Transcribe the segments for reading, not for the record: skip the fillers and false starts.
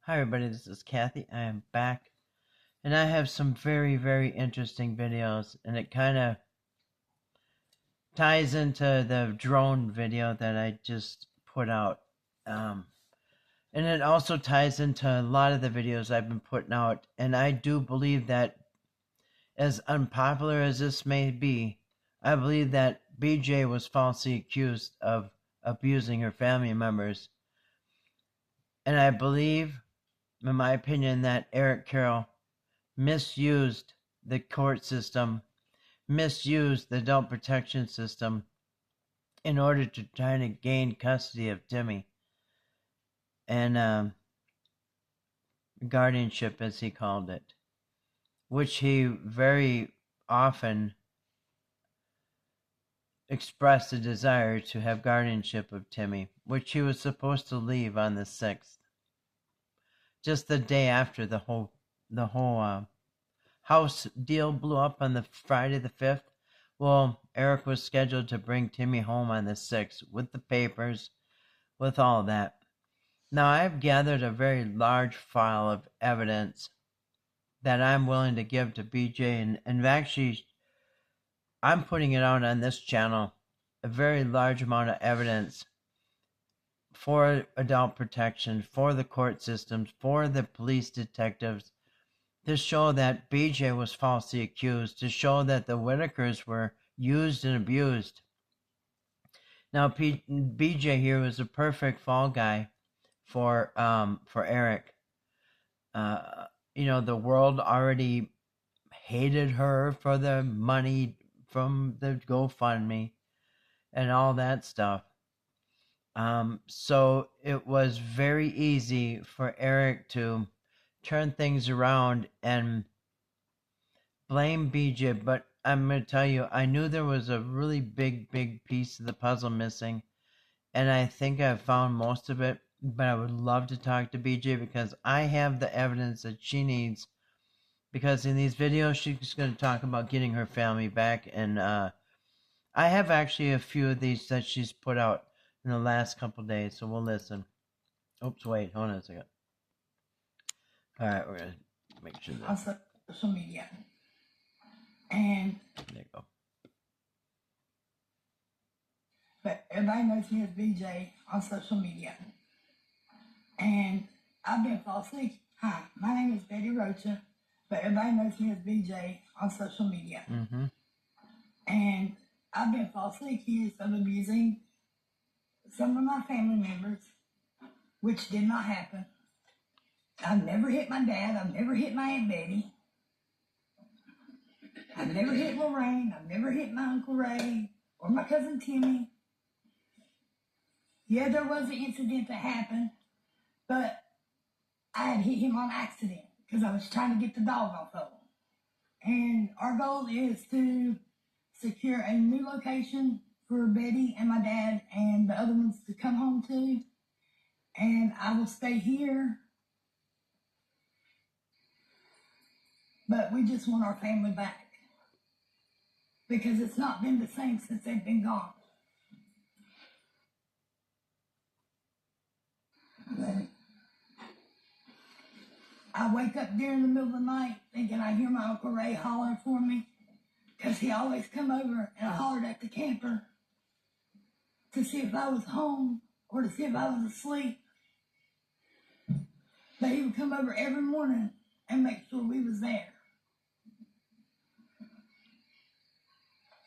Hi everybody, this is Kathy. I am back and I have some very, very interesting videos, and it kind of ties into the drone video that I just put out. And it also ties into a lot of the videos I've been putting out, and I do believe that, as unpopular as this may be, I believe that BJ was falsely accused of abusing her family members. And I believe, in my opinion, that Eric Carroll misused the court system, misused the adult protection system in order to try to gain custody of Timmy and guardianship, as he called it, which he very often expressed a desire to have guardianship of Timmy, which he was supposed to leave on the 6th, just the day after the whole house deal blew up on the Friday the 5th. Well, Eric was scheduled to bring Timmy home on the 6th with the papers, with all that. Now, I've gathered a very large file of evidence that I'm willing to give to BJ, and actually, I'm putting it out on this channel, a very large amount of evidence for adult protection, for the court systems, for the police detectives, to show that BJ was falsely accused, to show that the Whittakers were used and abused. Now, BJ here was a perfect fall guy for Eric. The world already hated her for the money from the GoFundMe and all that stuff. So it was very easy for Eric to turn things around and blame BJ, but I'm going to tell you, I knew there was a really big piece of the puzzle missing, and I think I've found most of it, but I would love to talk to BJ because I have the evidence that she needs, because in these videos she's going to talk about getting her family back, and I have actually a few of these that she's put out in the last couple days, so we'll listen. Oops, wait, hold on a second. Alright, we're going to make sure that... On social media. And... There you go. But everybody knows me as BJ on social media. And I've been falsely... Hi, my name is Betty Rocha, but everybody knows me as BJ on social media. Mm-hmm. And I've been falsely accused of abusing some of my family members, which did not happen. I've never hit my dad. I've never hit my Aunt Betty. I've never hit Lorraine. I've never hit my Uncle Ray or my cousin Timmy. Yeah, there was an incident that happened, but I had hit him on accident because I was trying to get the dog off of him. And our goal is to secure a new location for Betty and my dad and the other ones to come home to. And I will stay here. But we just want our family back. Because it's not been the same since they've been gone. I wake up during the middle of the night thinking I hear my Uncle Ray hollering for me. Because he always come over and hollered at the camper to see if I was home or to see if I was asleep. But he would come over every morning and make sure we was there.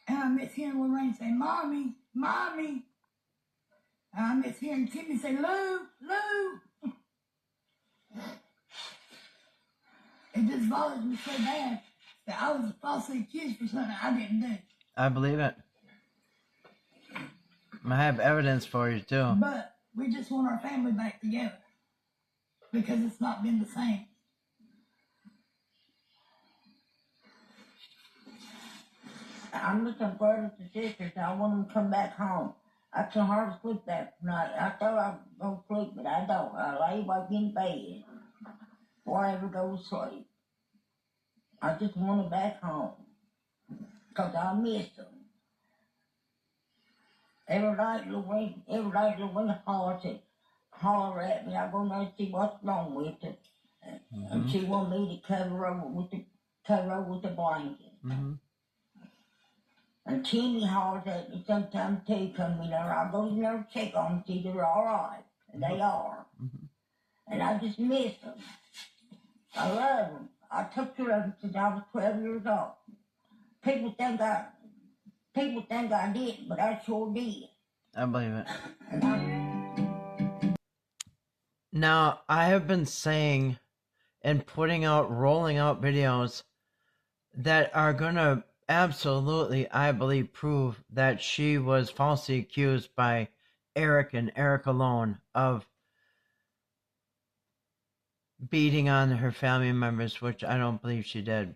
And I miss hearing Lorraine say, Mommy, Mommy. And I miss hearing Timmy say, Lou, Lou. It just bothers me so bad that I was falsely accused for something I didn't do. I believe it. I have evidence for you, too. But we just want our family back together because it's not been the same. I'm looking for the sisters. I want them to come back home. I can hardly sleep that night. I thought I was going to sleep, but I don't. I lay back in bed before I ever go to sleep. I just want them back home because I miss them. Every night Louise hollers holler at me. I go there and see what's wrong with it. And she want me to cover over with the blanket. And Timmy hollers at me sometimes too, come in there. I go in there and check on them, see they're all right. And they are. And I just miss them. I love them. I took care of them since I was 12 years old. People think I didn't, but I sure did. I believe it. And Now, I have been saying and rolling out videos that are going to absolutely, I believe, prove that she was falsely accused by Eric and Eric alone of beating on her family members, which I don't believe she did.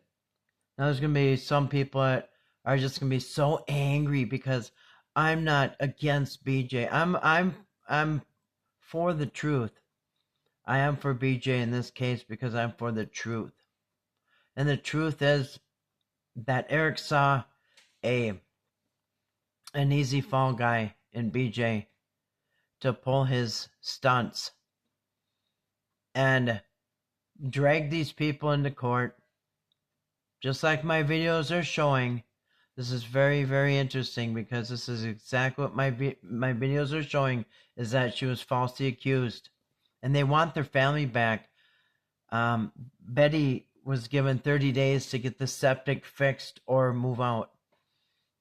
Now, there's going to be some people that are just going to be so angry because I'm not against BJ. I'm for the truth. I am for BJ in this case because I'm for the truth. And the truth is that Eric saw an easy fall guy in BJ to pull his stunts and drag these people into court, just like my videos are showing. This is very, very interesting because this is exactly what my videos are showing, is that she was falsely accused. And they want their family back. Betty was given 30 days to get the septic fixed or move out.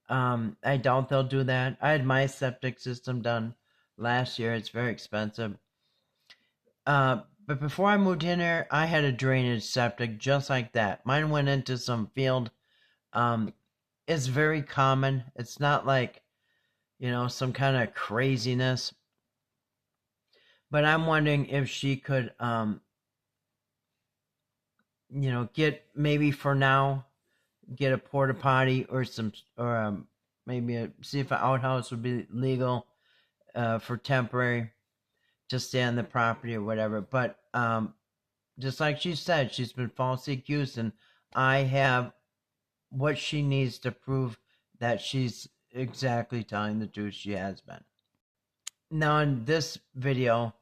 I doubt they'll do that. I had my septic system done last year. It's very expensive. But before I moved in here, I had a drainage septic just like that. Mine went into some field. It's very common. It's not like, some kind of craziness. But I'm wondering if she could, get, maybe for now, get a porta potty or maybe see if an outhouse would be legal for temporary to stay on the property or whatever. But just like she said, she's been falsely accused, and I have what she needs to prove that she's exactly telling the truth. She has been. Now, in this video,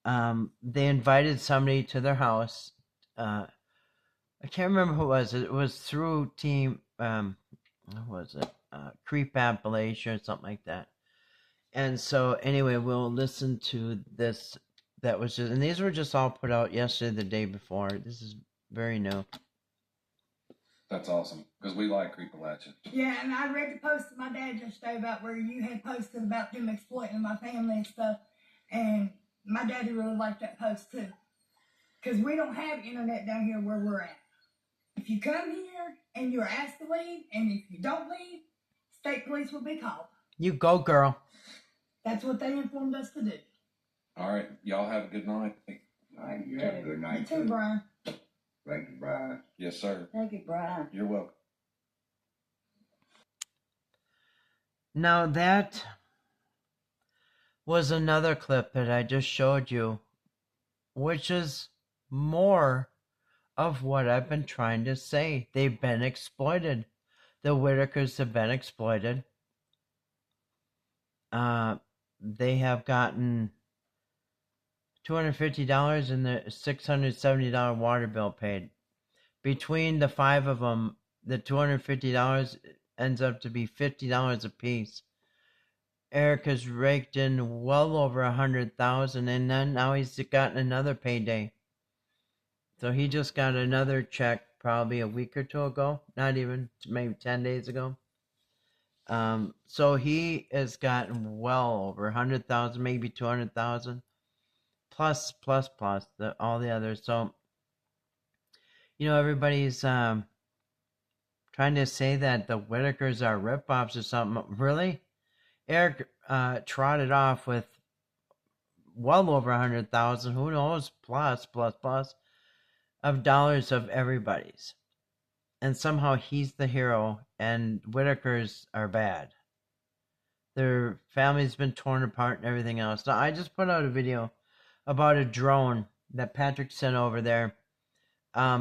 they invited somebody to their house. I can't remember who it was. It was through Team, what was it? Creep Appalachia or something like that. And so, anyway, we'll listen to this. That was just, and these were just all put out yesterday, the day before. This is very new. That's awesome, because we like Creep Appalachia. Yeah, and I read the post that my dad just showed about where you had posted about them exploiting my family and stuff. And my daddy really liked that post too. Because we don't have internet down here where we're at. If you come here and you're asked to leave, and if you don't leave, state police will be called. You go, girl. That's what they informed us to do. All right, y'all have a good night. all right, you have a good night You too, Brian. Thank you, Brian. Yes, sir. Thank you, Brian. You're welcome. Now that was another clip that I just showed you, which is more of what I've been trying to say. They've been exploited. The Whittakers have been exploited. They have gotten $250 and the $670 water bill paid. Between the 5 of them, the $250 ends up to be $50 a piece. Eric has raked in well over $100,000, and then now he's gotten another payday. So he just got another check probably a week or two ago, not even, maybe 10 days ago. So he has gotten well over 100,000, maybe 200,000, plus all the others. So, everybody's trying to say that the Whittakers are ripoffs or something. Really? Eric trotted off with well over 100,000, who knows, plus of dollars of everybody's. And somehow he's the hero, and Whittakers are bad. Their family's been torn apart and everything else. Now, I just put out a video about a drone that Patrick sent over there,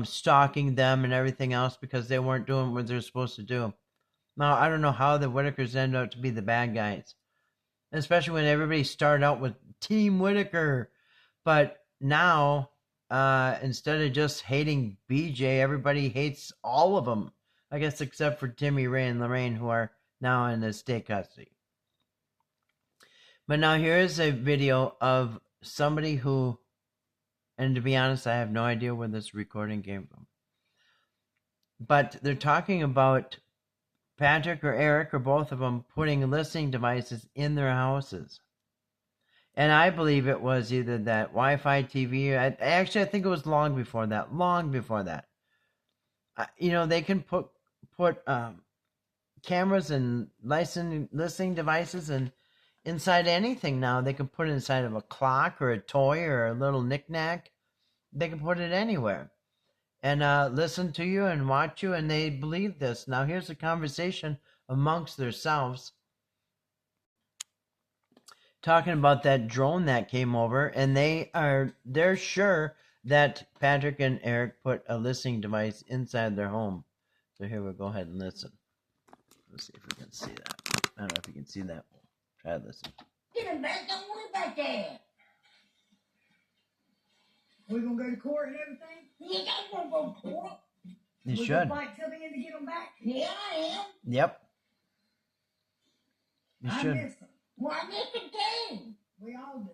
stalking them and everything else because they weren't doing what they're supposed to do. Now, I don't know how the Whittakers end up to be the bad guys. especially when everybody started out with Team Whittaker. But now, instead of just hating BJ, everybody hates all of them. I guess except for Timmy, Ray, and Lorraine, who are now in the state custody. But now here's a video of somebody who, and to be honest, I have no idea where this recording came from. But they're talking about Patrick or Eric or both of them putting listening devices in their houses. And I believe it was either that Wi-Fi TV. Actually, I think it was long before that. They can put cameras and listening devices and inside anything now. They can put it inside of a clock or a toy or a little knickknack. They can put it anywhere and listen to you and watch you, and they believe this. Now here's a conversation amongst themselves talking about that drone that came over, and they're sure that Patrick and Eric put a listening device inside their home. So here we'll go ahead and listen. Let's see if we can see that. I don't know if you can see that. Try to listen. Get him back. Don't worry about that. We're going to go to court and everything? You ain't gonna go to court. You We're should. going to fight till the end to get them back? Yeah, I am. Yep. You I should. miss them. Well, I miss him too. We all do.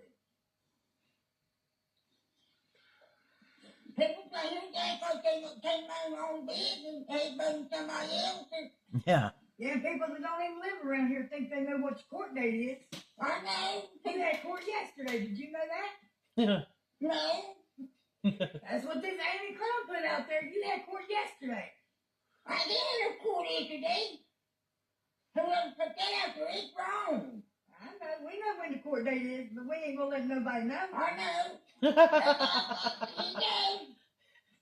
People say they act like they take their own business, they blame somebody else's. Yeah. Yeah, people that don't even live around here think they know what your court date is. I know. You had court yesterday. Did you know that? Yeah. No, That's what this Amy Crow put out there. You had court yesterday. I did have court yesterday. Whoever put that out there is wrong. I know. We know when the court date is, but we ain't going to let nobody know. I know. He knows.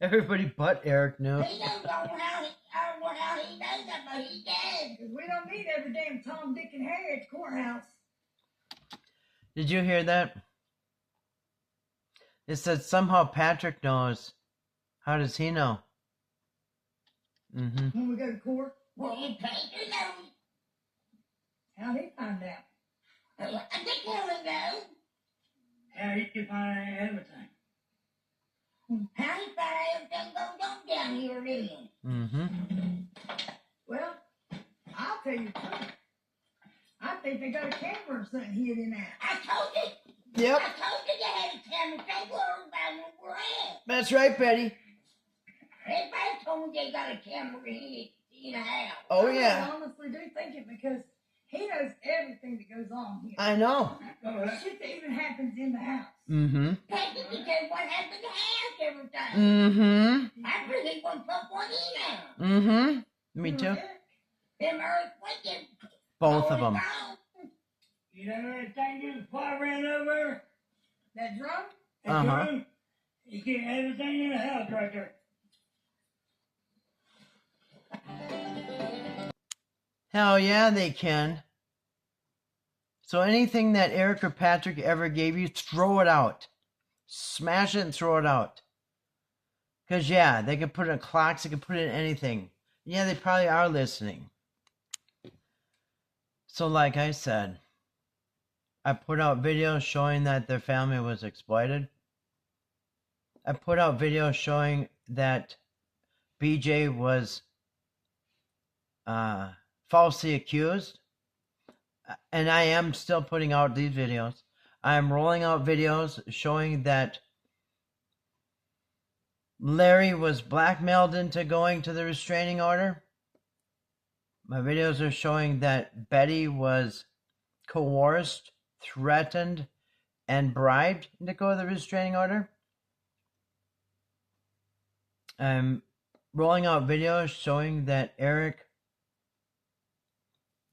Everybody but Eric knew. He knows I don't know how he knows that, but he does. Because we don't need every damn Tom, Dick, and Harry at the courthouse. Did you hear that? It said somehow Patrick knows. How does he know? Mm-hmm. When we go to court, Well, he Patrick knows. how'd he find out? I think he'll know. How he can find out everything. How he found out everything goes on down here then. Mm-hmm. Well, I'll tell you the truth. I think they got a camera or something hid in there. I told you. Yep. I told you they had a camera. They were about where we're at. That's right, Betty. Everybody told me they got a camera hid in the house. Oh, I yeah. honestly do think it because he knows everything that goes on here. I know. Shit that even happens in the house. Mm-hmm. Patrick can tell what happened to the house every time. Mm-hmm. I really want to put one in there. Mm-hmm. Me too. Them earthquakes. Both of them. You know that thing you fly ran over? That drum? That Uh-huh. drum? You get everything in the house right there. Hell yeah, they can. So anything that Eric or Patrick ever gave you, throw it out. Smash it and throw it out. Because, yeah, they can put it in clocks, they can put it in anything. Yeah, they probably are listening. So, like I said, I put out videos showing that their family was exploited. I put out videos showing that BJ was falsely accused. And I am still putting out these videos. I am rolling out videos showing that Larry was blackmailed into going to the restraining order. My videos are showing that Betty was coerced, threatened, and bribed to go to the restraining order. I'm rolling out videos showing that Eric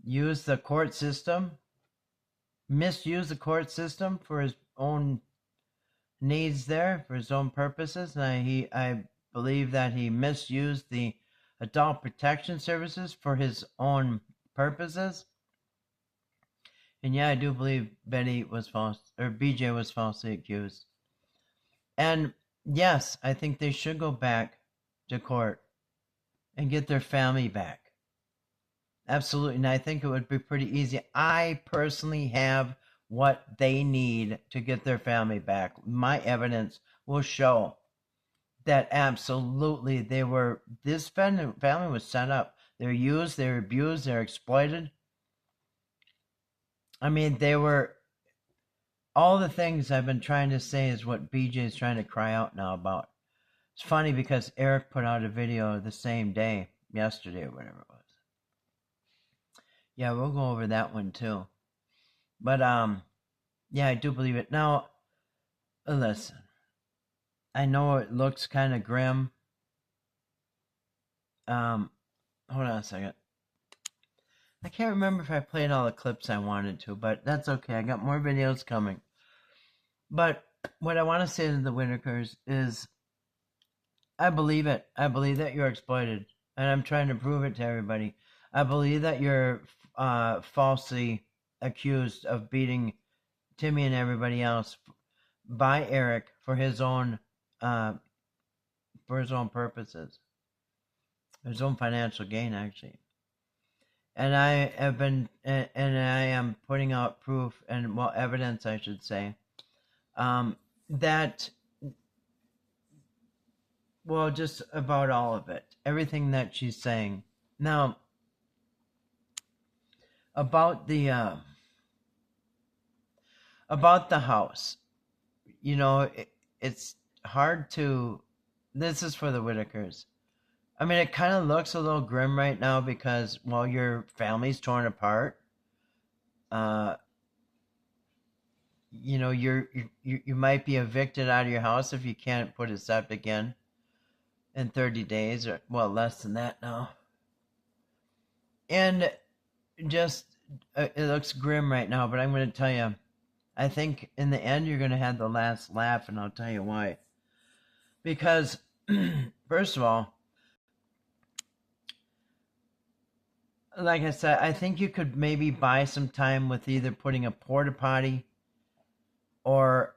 used the court system, misused the court system for his own needs there, for his own purposes. And I believe that he misused the adult protection services for his own purposes. And yeah, I do believe BJ was falsely accused. And yes, I think they should go back to court and get their family back. Absolutely. And I think it would be pretty easy. I personally have what they need to get their family back. My evidence will show that absolutely this family was set up. They're used, they're abused, they're exploited. I mean, they were all the things I've been trying to say is what BJ is trying to cry out now about. It's funny because Eric put out a video the same day, yesterday or whatever it was. Yeah, we'll go over that one too. But yeah, I do believe it. Now, listen, I know it looks kind of grim. Hold on a second. I can't remember if I played all the clips I wanted to, but that's okay. I got more videos coming. But what I want to say to the Whittakers is, I believe it. I believe that you're exploited, and I'm trying to prove it to everybody. I believe that you're falsely accused of beating Timmy and everybody else by Eric for his own purposes, his own financial gain, actually. And I am putting out proof and evidence, I should say, that, well, just about all of it, everything that she's saying. Now, about the house, it's hard to. This is for the Whittakers. I mean, it kind of looks a little grim right now because, well, your family's torn apart. You might be evicted out of your house if you can't put a septic in 30 days, or, well, less than that now. And just, it looks grim right now, but I'm going to tell you, I think in the end you're going to have the last laugh, and I'll tell you why. Because, first of all, like I said, I think you could maybe buy some time with either putting a porta potty or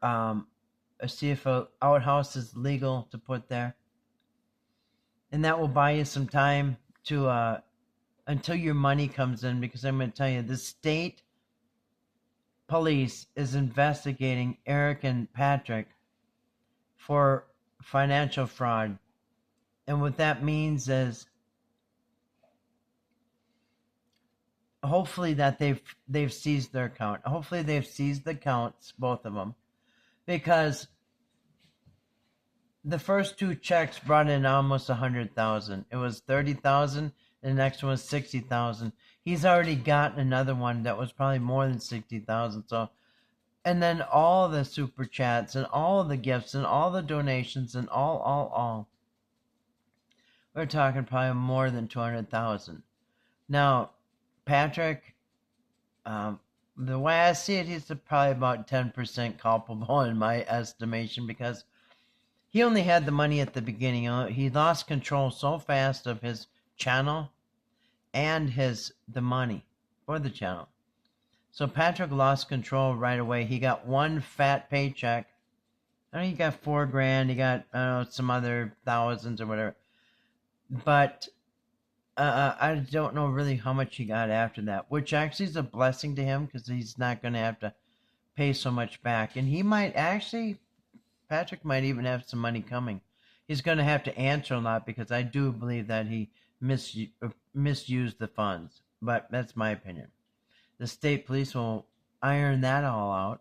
see if an outhouse is legal to put there. And that will buy you some time to until your money comes in, because I'm going to tell you, the state police is investigating Eric and Patrick for financial fraud. And what that means is, hopefully that they've seized their account. Hopefully they've seized the accounts, both of them, because the first two checks brought in almost 100,000. It was 30,000. The next one was 60,000. He's already gotten another one that was probably more than 60,000. So, and then all the super chats and all the gifts and all the donations and all. We're talking probably more than 200,000. Now, Patrick, the way I see it, he's probably about 10% culpable in my estimation, because he only had the money at the beginning. He lost control so fast of his channel and the money for the channel. So Patrick lost control right away. He got one fat paycheck. I know he got $4,000. He got some other thousands or whatever. But I don't know really how much he got after that, which actually is a blessing to him, because he's not going to have to pay so much back. And he might actually, Patrick might even have some money coming. He's going to have to answer a lot, because I do believe that he misused the funds. But that's my opinion. The state police will iron that all out.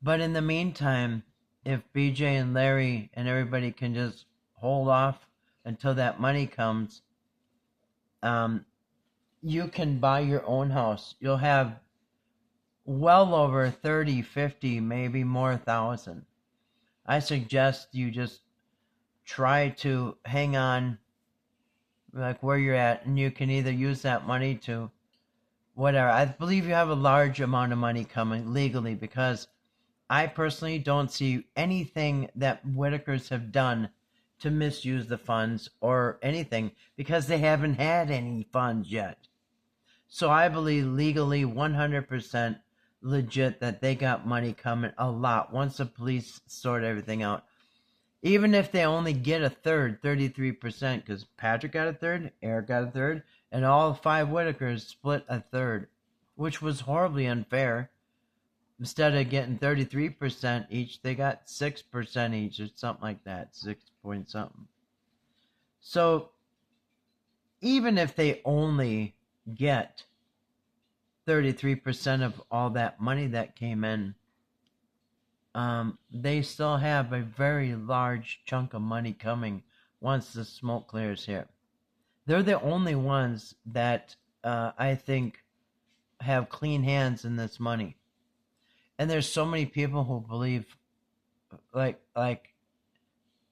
But in the meantime, if BJ and Larry and everybody can just hold off until that money comes, you can buy your own house. You'll have well over 30, 50, maybe more thousand. I suggest you just try to hang on, like where you're at, and you can either use that money to whatever. I believe you have a large amount of money coming legally, because I personally don't see anything that Whittakers have done to misuse the funds or anything, because they haven't had any funds yet. So I believe legally 100% legit that they got money coming, a lot, once the police sort everything out. Even if they only get a third, 33%, because Patrick got a third, Eric got a third, and all 5 Whittakers split a third, which was horribly unfair. Instead of getting 33% each, they got 6% each, or something like that, 6 point something. So even if they only get 33% of all that money that came in, they still have a very large chunk of money coming once the smoke clears here. They're the only ones that I think have clean hands in this money. And there's so many people who believe like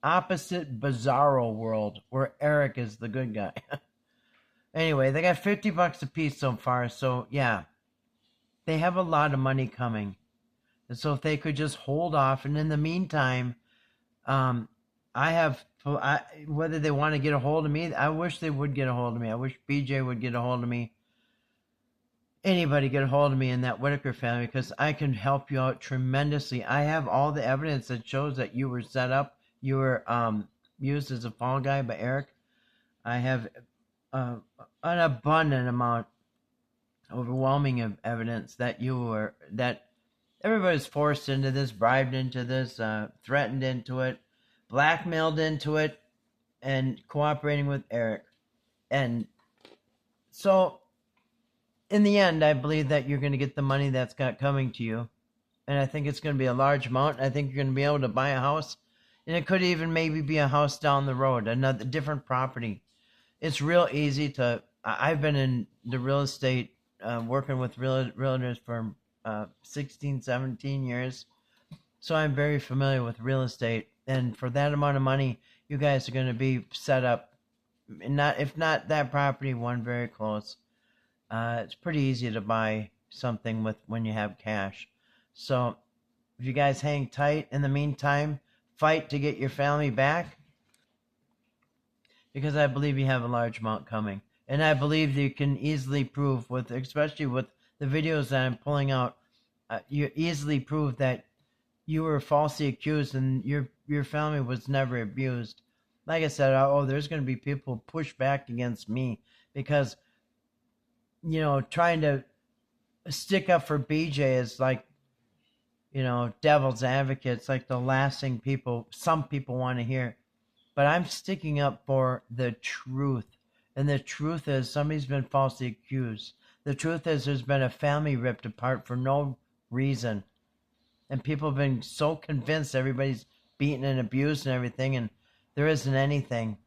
opposite bizarro world where Eric is the good guy. Anyway, they got $50 a piece so far, so yeah. They have a lot of money coming. And so if they could just hold off, and in the meantime, whether they want to get a hold of me, I wish they would get a hold of me. I wish BJ would get a hold of me. Anybody get a hold of me in that Whittaker family, because I can help you out tremendously. I have all the evidence that shows that you were set up. You were used as a fall guy by Eric. I have an abundant amount, overwhelming of evidence that that everybody's forced into this, bribed into this, threatened into it, blackmailed into it, and cooperating with Eric. And so in the end, I believe that you're going to get the money that's got coming to you. And I think it's going to be a large amount. I think you're going to be able to buy a house. And it could even maybe be a house down the road, another different property. It's real easy to... I've been in the real estate, working with realtors for 16, 17 years. So I'm very familiar with real estate. And for that amount of money, you guys are going to be set up. If not that property, one very close. It's pretty easy to buy something when you have cash. So if you guys hang tight in the meantime, fight to get your family back, because I believe you have a large amount coming. And I believe you can easily prove, especially with the videos that I'm pulling out, you easily prove that you were falsely accused and your family was never abused. Like I said, there's going to be people who push back against me because, trying to stick up for BJ is like, devil's advocate. It's like the last thing some people want to hear. But I'm sticking up for the truth. And the truth is somebody's been falsely accused. The truth is there's been a family ripped apart for no reason. And people have been so convinced everybody's beaten and abused and everything, and there isn't anything.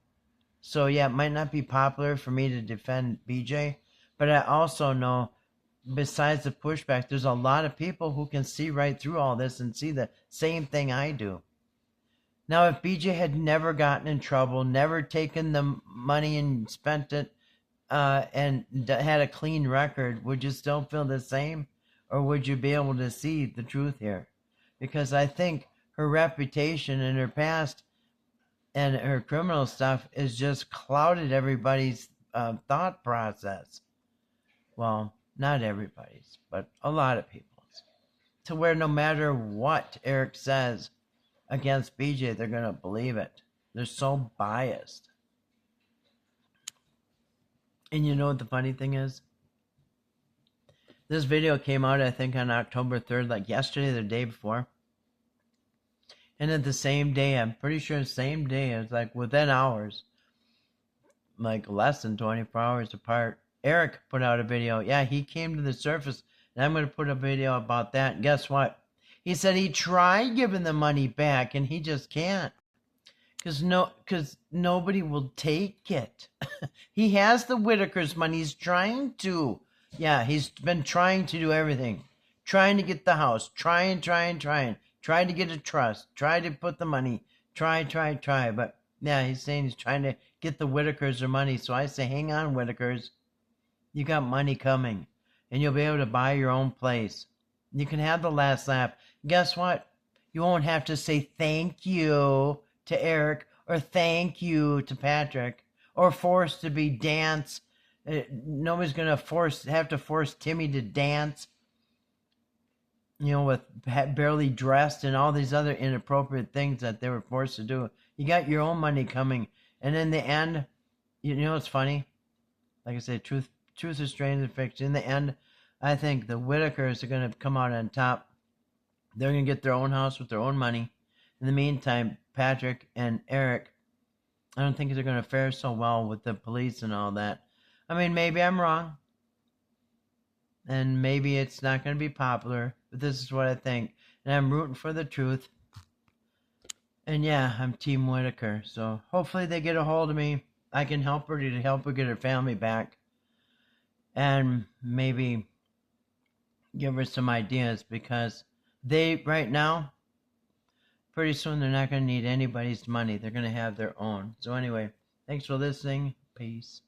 So yeah, it might not be popular for me to defend BJ, but I also know, besides the pushback, there's a lot of people who can see right through all this and see the same thing I do. Now, if BJ had never gotten in trouble, never taken the money and spent it, and had a clean record, would you still feel the same? Or would you be able to see the truth here? Because I think her reputation and her past and her criminal stuff has just clouded everybody's thought process. Well, not everybody's, but a lot of people's. To where no matter what Eric says against BJ, they're going to believe it. They're so biased. And you know what the funny thing is? This video came out, I think, on October 3rd, like yesterday or the day before. And at the same day, I'm pretty sure the same day, it was like within hours, like less than 24 hours apart, Eric put out a video. Yeah, he came to the surface, and I'm going to put a video about that. And guess what? He said he tried giving the money back, and he just can't. Because nobody will take it. He has the Whittaker's money. He's trying to. Yeah, he's been trying to do everything. Trying to get the house. Trying. Trying to get a trust. Try to put the money. Try. But yeah, he's saying he's trying to get the Whittakers their money. So I say, hang on, Whittakers. You got money coming. And you'll be able to buy your own place. You can have the last laugh. Guess what? You won't have to say thank you to Eric or thank you to Patrick or forced to be dance. Nobody's going to have to force Timmy to dance. with barely dressed and all these other inappropriate things that they were forced to do. You got your own money coming, and in the end, it's funny. Like I said, truth is stranger than fiction. In the end, I think the Whittakers are going to come out on top. They're going to get their own house with their own money. In the meantime, Patrick and Eric, I don't think they're going to fare so well with the police and all that. I mean, maybe I'm wrong. And maybe it's not going to be popular, but this is what I think. And I'm rooting for the truth. And yeah, I'm Team Whittaker. So hopefully they get a hold of me. I can help her to help her get her family back. And maybe give her some ideas, because right now, pretty soon they're not going to need anybody's money. They're going to have their own. So anyway, thanks for listening. Peace.